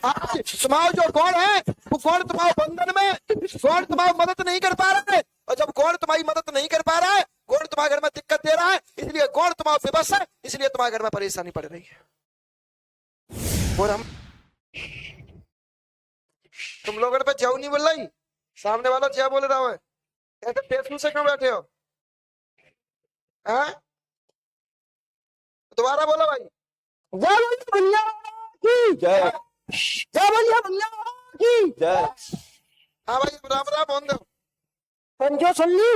तुम्हारा जो गौड़ है वो गौड़ तुम्हारे बंधन में, गौड़ तुम्हारी मदद नहीं कर पा रहा है। और जब गौड़ तुम्हारी मदद नहीं कर पा रहा है, गौड़ तुम्हारे घर में दिक्कत दे रहा है, इसलिए गौड़ तुम्हारा विवश है, इसलिए तुम्हारे घर में परेशानी पड़ रही है। और हम तुम लोगों पे जय नहीं बोल रही, सामने वाला जय बोल रहा है, ऐसे टेंशन से क्यों बैठे हो? हैं? दोबारा बोलो भाई। जय बोलिए भैया की जय जय बोलिए भैया की जय। हाँ भाई राम राम बोल दो। पंचो सुन ली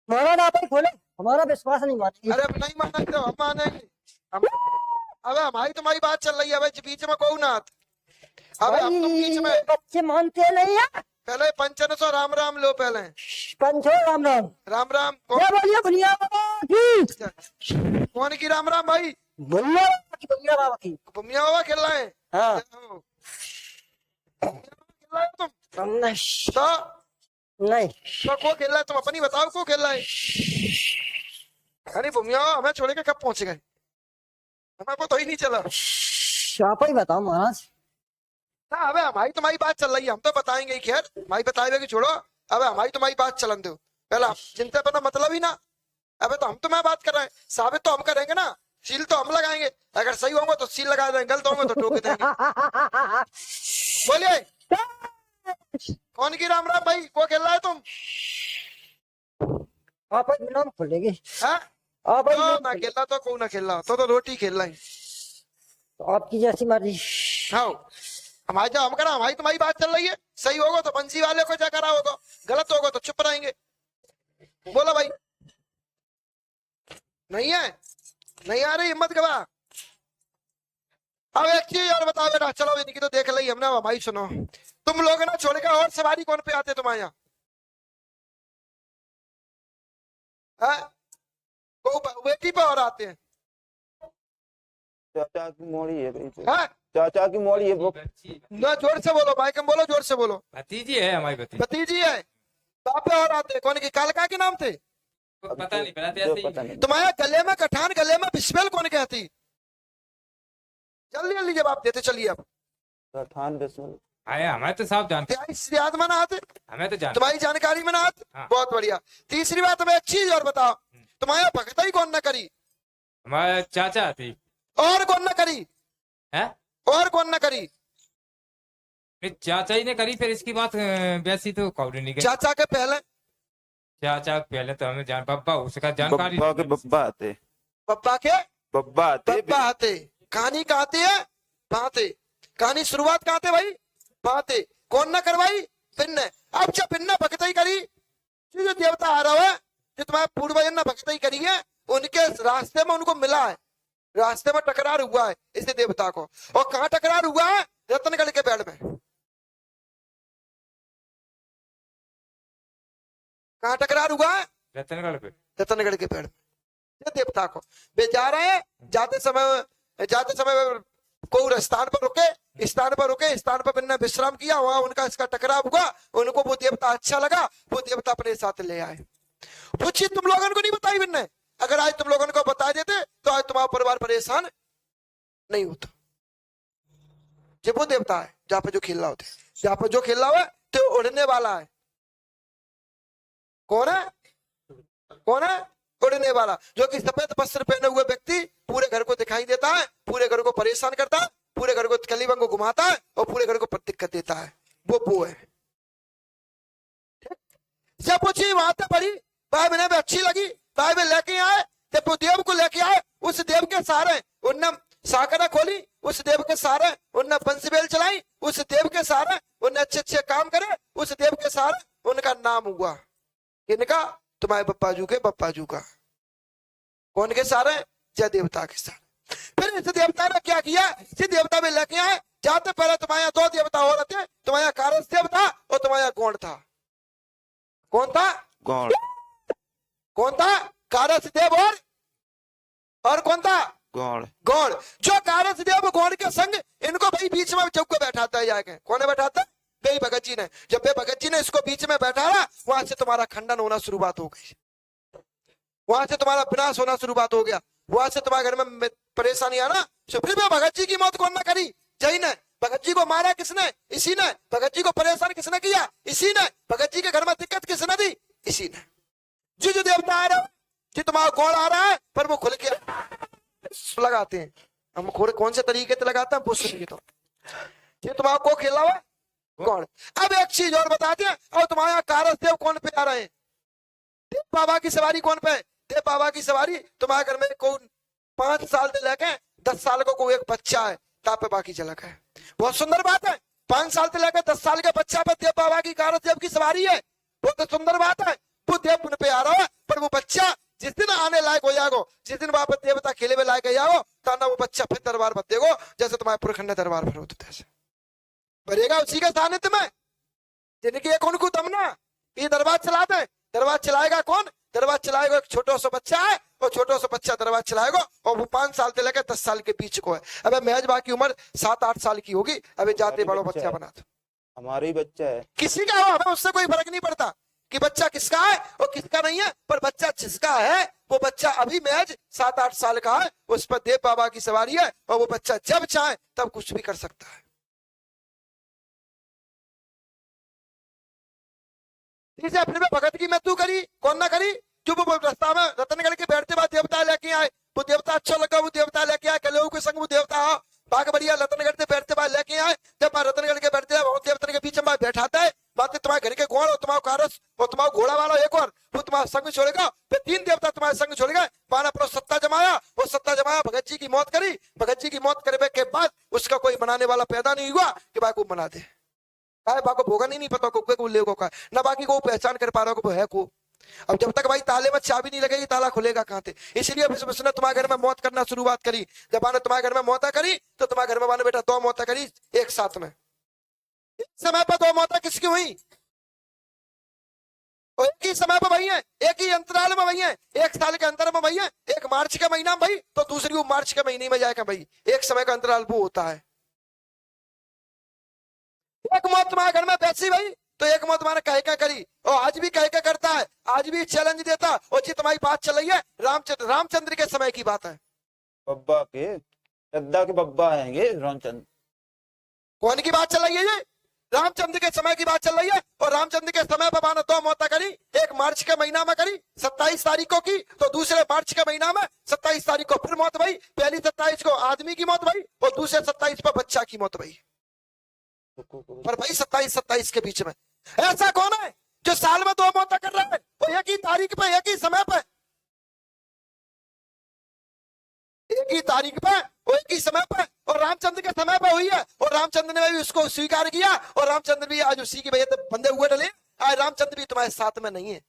हमारा ना भाई खोले, हमारा विश्वास नहीं मानेगी। अरे अब नहीं मानेंगे तो हम मानेंगे। अबे हमारी तुम्हारी बात चल रही है भाई, बीच में कोई ना आत। अबे हम तुम बीच में, बच्चे मानते नहीं है। पहले पंचन सौ राम राम लो पहले। पंचो राम राम राम राम जय बोलिए भैया की कौन की राम राम भाई? भैया भैया बाबा की। बुमिया बाबा खेल रहे हैं। हाँ खेल रहे हो तुम नहीं तो नहीं को खेल रहा है? तुम अपनी बताओ को खेल रहा है? अरे बुमिया हमें छोड़ के कब पहुंच गए, हमें को तो ही नहीं चला। आप ही बताओ महाराज। हाँ अबे हमारी तुम्हारी बात चल रही है, हम तो बताएंगे ही। खैर हमारी बताए कि छोड़ो, अबे हमारी तुम्हारी बात चलन दो पहला, चिंता करना मतलब ही ना। अबे तो हम तुम्हें बात कर रहे हैं, साबित तो हम करेंगे ना, सील तो हम लगाएंगे। अगर सही होंगे तो सील लगा देंगे, गलत होंगे तो ठोक देंगे। बोलिए कौन की राम राम भाई? को खेल रहा है तुम? आप ही नाम खोलेगी। हाँ आप ही नाम ना खोलेगी। खेल रहा तो को ना खेल रहा तो रोटी खेल रहा है। तो आपकी जैसी मर्जी। हाँ हमारी जो हम करा, हमारी तुम्हारी बात चल रही है, सही होगा तो बंसी वाले को जा करा होगा, गलत होगा तो चुप रहेंगे। बोलो भाई। नहीं है, नहीं आ रही हिम्मत गवा। अब एक चीज और बताओ बेटा, चलो इनकी तो देख ली हमने, हमारी सुनो। तुम लोग ना छोड़ के और सवारी कौन पे आते तुम्हारे यहाँ? वो बेटी पे और आते हैं? चाचा की मोड़ी है भाई, हाँ? चाचा की मोड़ी है वो। ना जोर से बोलो, माइक में बोलो, जोर से बोलो। भतीजी है हमारी भतीजी। भतीजी है, बाप पे और आते हैं। कौन की कालका के नाम थे? पता नहीं, बताते जो ऐसे पता ही। नहीं। तुम्हारे गले में कठान, गले में बिस्मिल कौन कहती? जल्दी जल्दी जवाब देते चलिए। अब पठान बिस्मिल। आए हमें तो साफ जानते, याद में ना आते, हमें तो जानते। तुम्हारी जानकारी में ना आते। हाँ। बहुत बढ़िया। तीसरी बात हमें एक चीज और बताओ, तुम्हारे भगत ही कौन ना करी? हमारे चाचा थी और कौन ना करी? है, और कौन ना करी? चाचा ही ने करी, फिर इसकी बात वैसी तो कौड़ी नहीं गई। चाचा के पहले? चाचा पहले तो हमें जान बब्बा उसका जानकारी। बब्बा के बब्बा आते। पप्पा के बब्बा आते। पप्पा आते। कहानी कहाँ आती है? बाते। कहानी शुरुआत कहाँ थे भाई? बाते। कौन ना करवाई? पिन्न। अब जब पिन्न भगत ही करी, जो देवता आ रहा है, जो तुम्हारे पूर्वज ने भगत ही करी है, उनके रास्ते में उनको मिला है, रास्ते में टकरार हुआ है इस देवता को। और कहाँ टकरार हुआ है? रतनगढ़ के पेड़ में। कहाँ टकरार हुआ है? रतनगढ़ पे। रतनगढ़ के पेड़ में। ये देवता को वे जा रहे हैं, जाते समय को स्थान पर रुके, स्थान पर बिन्ना विश्राम किया, वहां उनका इसका टकराव हुआ, उनको वो देवता अच्छा लगा, वो देवता अपने साथ ले आए। वो चीज तुम लोगों को नहीं बताई बिन्ने, अगर आज तुम लोगों को बता देते तो आज तुम्हारा परिवार परेशान नहीं होता। जब वो देवता है जहाँ पे जो खेल रहा होते, जहाँ पे जो खेल रहा है तो उड़ने वाला है। कौन है? कौन है? उड़ने वाला, जो कि सफेद वस्त्र पहने हुए व्यक्ति पूरे घर को दिखाई देता है, पूरे घर को परेशान करता है, पूरे घर को कलीबंग को घुमाता है और पूरे घर को दिक्कत देता है। वो है। जब वो चीज वहां से पड़ी, भाई मैंने भी अच्छी लगी, भाई में लेके आए, जब वो देव को लेके आए, उस देव के सहारे उनने साकरा खोली, उस देव के सहारे उनने बंसीबेल चलाई, उस देव के सहारे उनने अच्छे अच्छे काम करे, उस देव के सहारे उनका नाम हुआ। किनका? तुम्हारे बप्पाजू के बप्पाजू का। कौन के सहारे? जय देवता के सहारे। फिर इस देवता ने क्या किया? इस देवता में लेके आए, जाते पहले तुम्हारे दो देवता हो रहे थे, तुम्हारा कारस देवता और तुम्हारा गौड़ था। कौन था? गौड़। कौन था? कारस देव और कौन था? गौड़। गौड़। जो कारस देव गौड़ के संग इनको भाई बीच में चौक को बैठाता है जाके। कौन है बैठाता? भाई भगत जी ने। जब भाई भगत जी ने इसको बीच में बैठाया, वहां से तुम्हारा खंडन होना शुरुआत हो गई, वहां से तुम्हारा विनाश होना शुरुआत हो गया। वहां से तुम्हारे घर में परेशानी आना। तो फिर भी भगत जी की मौत कौन ना करी? जय ने। भगत जी को मारा किसने? इसी ने। भगत जी को परेशान किसने किया? इसी ने। भगत जी के घर में दिक्कत किसने दी? इसी ने। जो देवता आ रहा है, जो तुम्हारा कौन आ रहा है, पर वो खुल के लगाते हैं। हम कौन से तरीके से लगाते हैं वो सुनिए। तो ये तुम्हारा को खेला हुआ कौन? अब एक चीज और बताते हैं। और तुम्हारे यहाँ कारस देव कौन पे आ रहे हैं? देव बाबा की सवारी कौन पे? देव बाबा की सवारी तुम्हारे घर में कौन 5 साल से लेके 10 साल को कोई एक बच्चा है, ता पे बाकी झलक है। बहुत सुंदर बात है। 5 साल से लेकर 10 साल के बच्चा पे देव बाबा की कारस देव की सवारी है। बहुत सुंदर बात है। वो देव उन पे आ रहा है, पर वो बच्चा जिस दिन आने लायक हो जाएगो, जिस दिन वहां पर देवता खेले में लायक जाओ, ताना वो बच्चा फिर दरबार भर देगो, जैसे तुम्हारे पुरखंड ने दरबार भरो तो तैसे भरेगा उसी के सानिध्य में। जिनकी एक उनको तमना ये दरबार चलाते हैं। दरबार चलाएगा कौन? दरबार चलाएगा एक छोटा सा बच्चा है, और छोटा सा बच्चा दरबार चलाएगा, और वो 5 साल से लेकर 10 साल के बीच को है। अब मेहजबा की उम्र 7-8 साल की होगी। अबे जाते बड़ो बच्चा बना दो। हमारा ही बच्चा है। किसी का हो, हमें उससे कोई फर्क नहीं पड़ता कि बच्चा किसका है और किसका नहीं है, पर बच्चा जिसका है वो बच्चा अभी महज 7-8 साल का है। उस पर देव बाबा की सवारी है, और वो बच्चा जब चाहे तब कुछ भी कर सकता है। तीसरे फिर में भगत की मृत्यु करी कौन ना करी? जो वो रास्ता में रतनगढ़ के बैठते बाद देवता लेके आए, वो देवता अच्छा लगा, वो देवता लेके आए। कलेऊ के संग वो देवता हो बाग बढ़िया रतनगढ़ से बैठते बाद लेके आए। जब रतनगढ़ के बैठते हैं, देवता के बीच में बैठाता है। बातें तुम्हारे घर के गौड़ और तुम्हारा कारस और तुम्हारा घोड़ा वाला एक और वो तुम्हारा संग छोड़ेगा। फिर 3 देवता तुम्हारे संग छोड़ेगा। पाना अपना सत्ता जमाया, वो सत्ता जमाया, भगत जी की मौत करी। भगत जी की मौत करने के बाद उसका कोई मनाने वाला पैदा नहीं हुआ कि भाई को मना दे। बाको भोगा नहीं पता को ले को का ना, बाकी को पहचान कर पा रहा को है को। अब जब तक भाई ताले में चाबी नहीं लगेगी, ताला खुलेगा कहां से? इसलिए उसने तुम्हारे घर में मौत करना शुरुआत करी। जब आने तुम्हारे घर में मौता करी, तो तुम्हारे घर में माने बेटा 2 मौता करी एक साथ में। एक समय पर 2 मौता किसकी हुई? और एक ही समय पर भई है, एक ही अंतराल में भई है, 1 साल के अंतर में भई है। एक मार्च के महीना में भई, तो दूसरी वो मार्च के महीने में जाएगा भई। एक समय का अंतराल वो होता है। एक मौत तुम्हारे घर में बैसी भाई, तो एक मौत तुम्हारे कह क्या करी, और आज भी कह क्या करता है, आज भी चैलेंज देता। और जी तुम्हारी बात चल रही है रामचंद्र के समय की बात है। बब्बा के दद्दा के बब्बा आएंगे रामचंद्र। कौन की बात चल रही है? ये रामचंद्र के समय की बात चल रही है। और रामचंद्र के समय पर मानो 2 मौतें करी। एक मार्च के महीना में करी 27 तारीख को की, तो दूसरे मार्च के महीना में 27 तारीख को फिर मौत भई। पहली 27 को आदमी की मौत भई, और दूसरे 27 पर बच्चा की मौत भई। पर भाई 27 के बीच में ऐसा कौन है जो साल में 2 मौतें कर रहा है? वो एक ही तारीख पे, एक ही समय पे, एक ही तारीख पे, वो एक ही समय पे, और रामचंद्र के समय पे हुई है। और रामचंद्र ने भी उसको स्वीकार किया, और रामचंद्र भी आज उसी की वजह से बंधे हुए डले। आज रामचंद्र भी तुम्हारे साथ में नहीं है।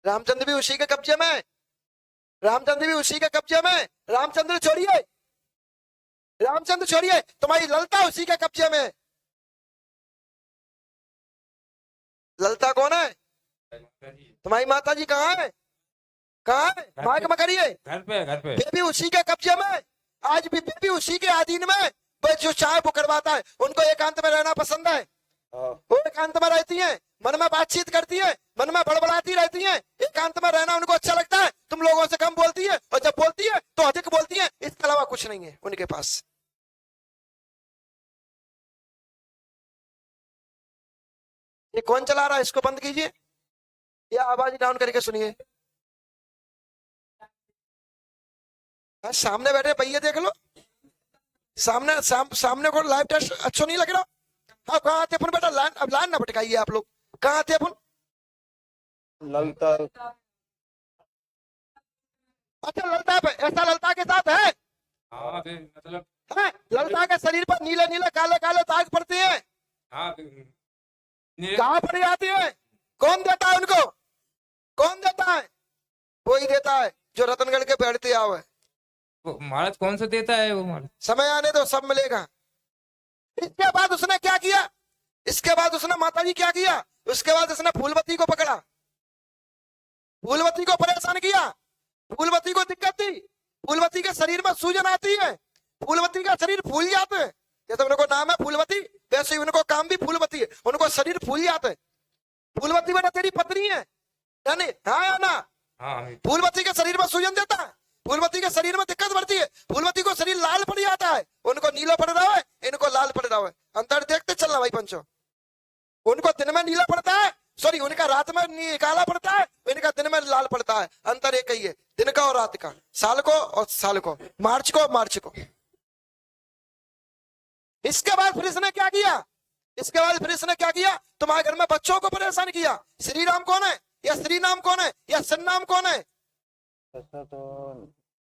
रामचंद्र भी उसी के कब्जे में, रामचंद्र भी उसी के कब्जे में। रामचंद्र छोड़िए, रामचंद्र छोड़िए, तुम्हारी ललता उसी के कब्जे में। ललता कौन है? तुम्हारी माता जी कहाँ है? कहाँ है? माइक में करिए। घर पे बेबी उसी के कब्जे में। आज भी बेबी उसी के अधीन में। वो जो चाहे वो करवाता है। उनको एकांत में रहना पसंद है। वो एकांत में रहती हैं, मन में बातचीत करती है, मन में बड़बड़ाती रहती हैं। एकांत में रहना उनको अच्छा लगता है। तुम लोगों से कम बोलती है, और जब बोलती है तो अधिक बोलती है। इसके अलावा कुछ नहीं है उनके पास। ये कौन चला रहा है? इसको बंद कीजिए या आवाज डाउन करके सुनिए। सामने बैठे भैया देख लो, सामने को लाइव टेस्ट अच्छा नहीं लग रहा। हाँ, कहाँ थे अपन बेटा? लाइन अब लाइन ना भटकाइए आप लोग। कहाँ थे अपन? ललता। अच्छा, ललता पे ऐसा ललता के साथ है। हाँ मतलब है? ललता के शरीर पर नीले नीले काले काले दाग पड़ते हैं। हाँ कहाँ पड़ जाती है? कौन देता है उनको? कौन देता है? वही देता है जो रतनगढ़ के बैठते आओ है। वो महाराज कौन सा देता है वो महाराज? समय आने दो, सब मिलेगा। इसके बाद उसने क्या किया? इसके बाद उसने माता जी क्या किया? उसके बाद उसने फूलवती को पकड़ा, फूलवती को परेशान किया, फूलवती को दिक्कत दी। फूलवती के शरीर में सूजन आती है, फूलवती का शरीर फूल जाते हैं। जैसे उनको नाम है फूलवती, वैसे ही उनको काम भी फूलवती है। उनको शरीर फूल जाते हैं। फूलवती बेटा तेरी पत्नी है, यानी हाँ या ना? हाँ हम फूलवती के शरीर में सूजन देता है, फूलवती के शरीर में दिक्कत बढ़ती है, फूलवती को शरीर लाल पड़ जाता है, उनको नीला पड़ रहा है, इनको लाल पड़ रहा है। अंतर देखते चलना भाई पंचो। उनको दिन में नीला पड़ता है, सॉरी उनका रात में काला पड़ता है, इनका दिन में लाल पड़ता है। अंतर एक ही है, दिन का और रात का, साल को और साल को, मार्च को मार्च को। इसके बाद फिर इसने क्या किया? इसके बाद फिर इसने क्या किया? तुम्हारे घर में बच्चों को परेशान किया। श्री राम कौन है या श्री नाम कौन है या सन नाम कौन है? ऐसा तो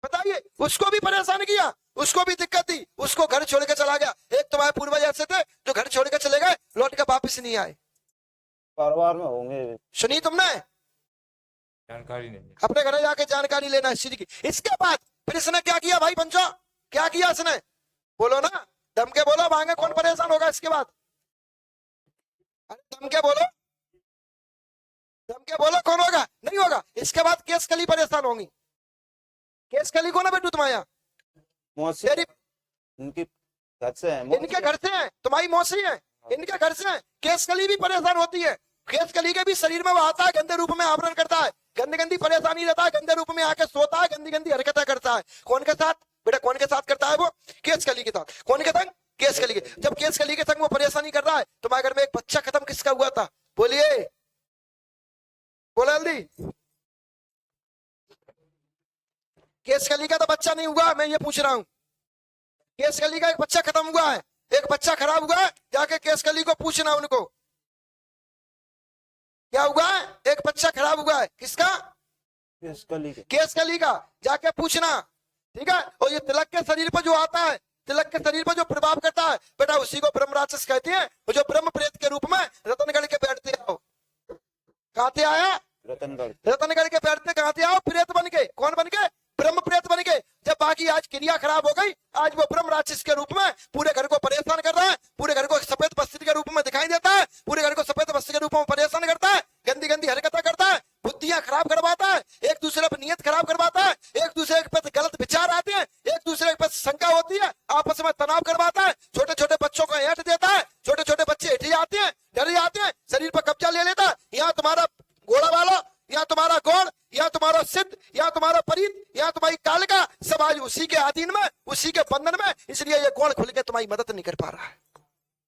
बताइए। उसको भी परेशान किया, उसको भी दिक्कत दी, उसको घर छोड़ के चला गया। एक तुम्हारे पूर्वज ऐसे थे जो घर छोड़ के चले गए, लौट के वापिस नहीं आए। परिवार में होंगे। सुनी तुमने? जानकारी नहीं है। अपने घर जाके जानकारी लेना इस चीज की। इसके बाद फिर इसने क्या किया भाई पंचो? क्या किया इसने? बोलो ना, दम के बोलो, मांगे कौन परेशान होगा इसके बाद? अरे दम के बोलो, दम के बोलो, कौन होगा? नहीं होगा। इसके बाद केस कली परेशान होंगी। केस कली कौन है बेटू तुम्हारे यहाँ? मौसी तेरी इनकी घर से है। इनके घर से है, तुम्हारी मौसी है, इनके घर से है। केस कली भी परेशान होती है। केस कली के भी शरीर में वो आता है, गंदे रूप में आवरण करता है, गंदी गंदी परेशानी रहता है, गंदे रूप में आके सोता है, गंदी गंदी हरकतें करता है। कौन के साथ बेटा? कौन के साथ करता है वो? केस कली के साथ। कौन के संग? केस कली के। जब केस कली के संग वो परेशानी कर रहा है, तुम्हारे घर में एक बच्चा खत्म किसका हुआ था? बोलिए, बोला जल्दी। केस कली का तो बच्चा नहीं हुआ, मैं ये पूछ रहा हूं। केस कली का एक बच्चा खत्म हुआ है, एक बच्चा खराब हुआ है, जाके केस कली को पूछना उनको क्या हुआ है। एक बच्चा खराब हुआ है, किसका? केस कली के। केस कली का, जाके पूछना, ठीक है। और ये तिलक के शरीर पर जो आता है, तिलक के शरीर पर जो प्रभाव करता है बेटा, उसी को ब्रह्म राक्षस कहते हैं। और जो ब्रह्म प्रेत के रूप में रतनगढ़ के बैठते आओ। कहां से आया? रतनगढ़। रतनगढ़ के बैठते कहां से आओ? प्रेत बन के। कौन बन के? ब्रह्म प्रेत बन के। जब बाकी आज क्रिया खराब हो गई, आज वो ब्रह्म राक्षस के रूप में पूरे घर को परेशान कर रहा है, पूरे घर को सफेद वस्त्र के रूप में दिखाई देता है, पूरे घर को सफेद वस्त्र के रूप में परेशान करता है, गंदी गंदी हरकतें करता है, बुद्धियां खराब करवाता है, एक दूसरे पर नियत खराब करवाता है, एक दूसरे पर गलत विचार आते हैं, एक दूसरे पर शंका होती है, आपस में तनाव करवाता है, छोटे छोटे बच्चों को ऐंठ देता है, छोटे छोटे बच्चे ऐठ जाते हैं, डर जाते हैं, शरीर पर कब्जा ले लेता है। यहाँ तुम्हारा घोड़ा वाला, यहाँ तुम्हारा गौड़, यहाँ तुम्हारा सिद्ध, यहाँ तुम्हारा परीत, यहाँ तुम्हारी कालिका, सब आज उसी के अधीन में, उसी के बंधन में। इसलिए ये गौड़ खुल के तुम्हारी मदद नहीं कर पा रहा है।